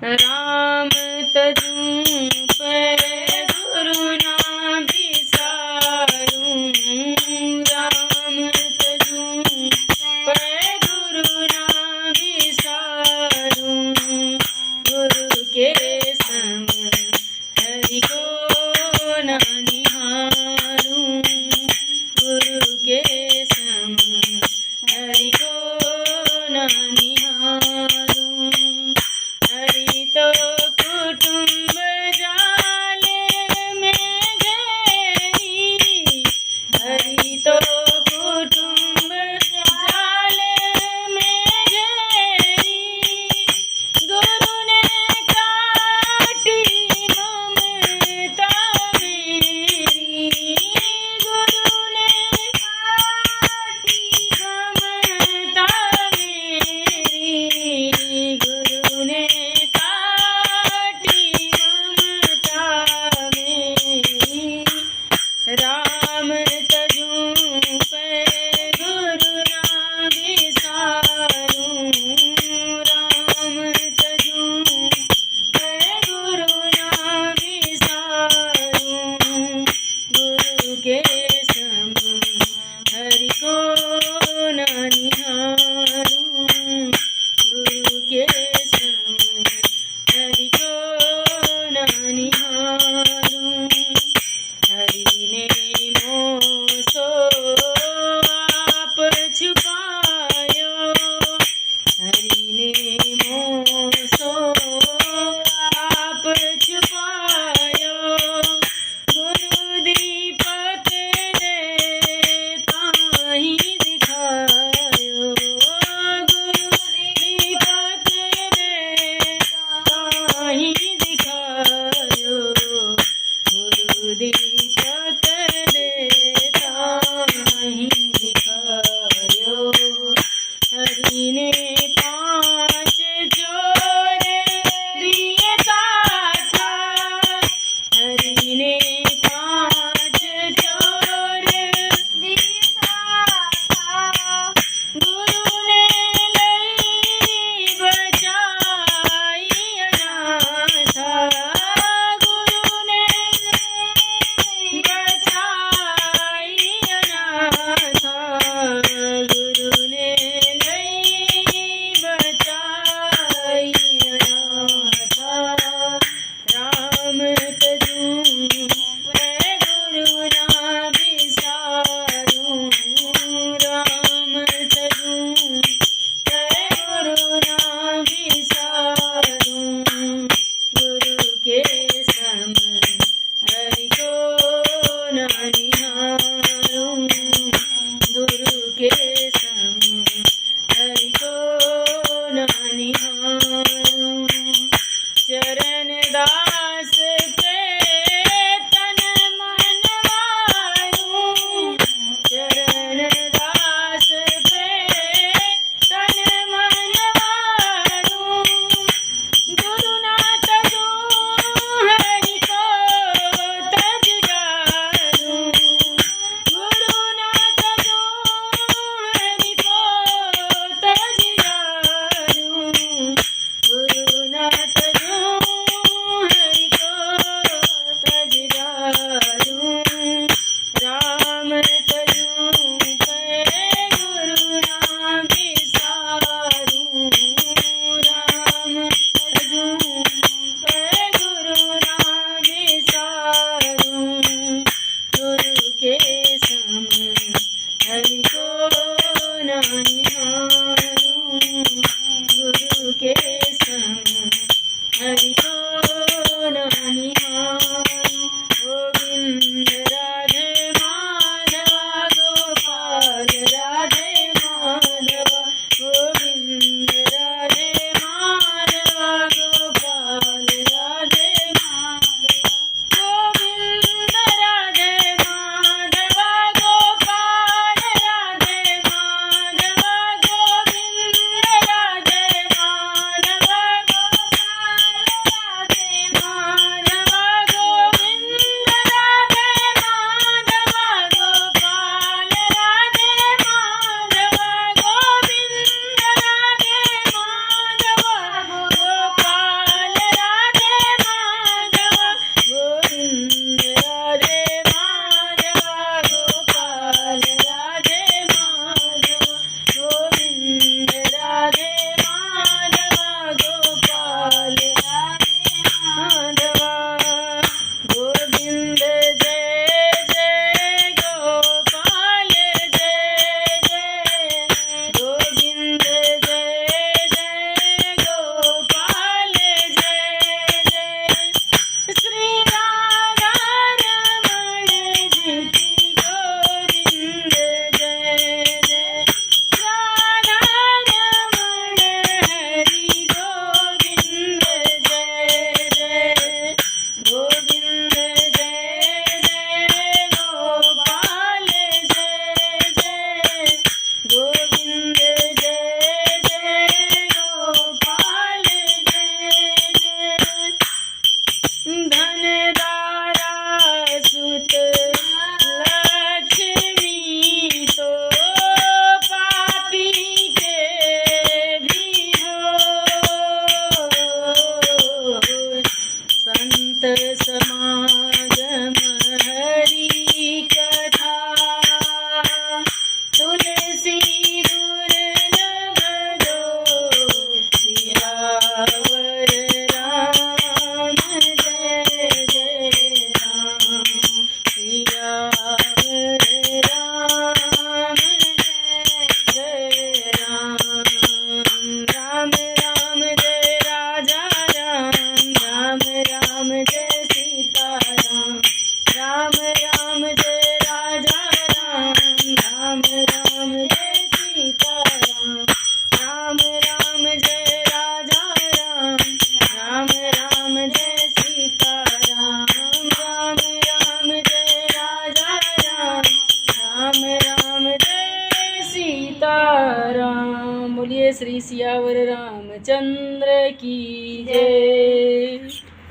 राम तजूं पर गुरु ना बिसारूं, राम तजूं पर गुरु ना बिसारूं, गुरु के सम हरि को ना निहारूं, गुरु के सम हरि को ना निहारूं। हरि तो कुटुंब जाले में घेरी, हरि तो कुटुंब जाले में घेरी, गुरु ने काटी ममता मेरी, गुरु ने काटी ममता मेरी, गुरु ने काटी ममता मेरी। राम तजूं पर गुरु ना बिसारूं, राम तजूं पर गुरु ना बिसारूं, गुरु के सम हरि को ना निहारूं, गुरु के सम हरि को ना निहारूं। हरि ने मोह सो आप छुपायो, हरि ने मोह सो आप छुपायो, गुरु दीपक दे ताहि दिखायो, गुरु दीपक दे ताहि दिखायो, गुरु दीपक दे ताहि दिखायो। हरि ने पांच जोर दिए साथा, हरि ने पांच जोर दिए साथा, गुरु ने लई बचाई अनाथा, गुरु ने लई बचाई अनाथा, गुरु ने लई बचाई अनाथा। राम तजूं पर गुरु ना बिसारूं, राम तजूं पर गुरु ना बिसारूं, गुरु के सम हरि को ना निहारूं, गुरु के सम हरि को ना निहारूं। चरण दास पे तन मन मारूं, चरण दास पे तन मन मारूं, गुरु ना तजूं हरि को तज डारूं, गुरु ना तजूं हरि को तज डारूं, बोलिए श्री सियावर रामचंद्र की जय।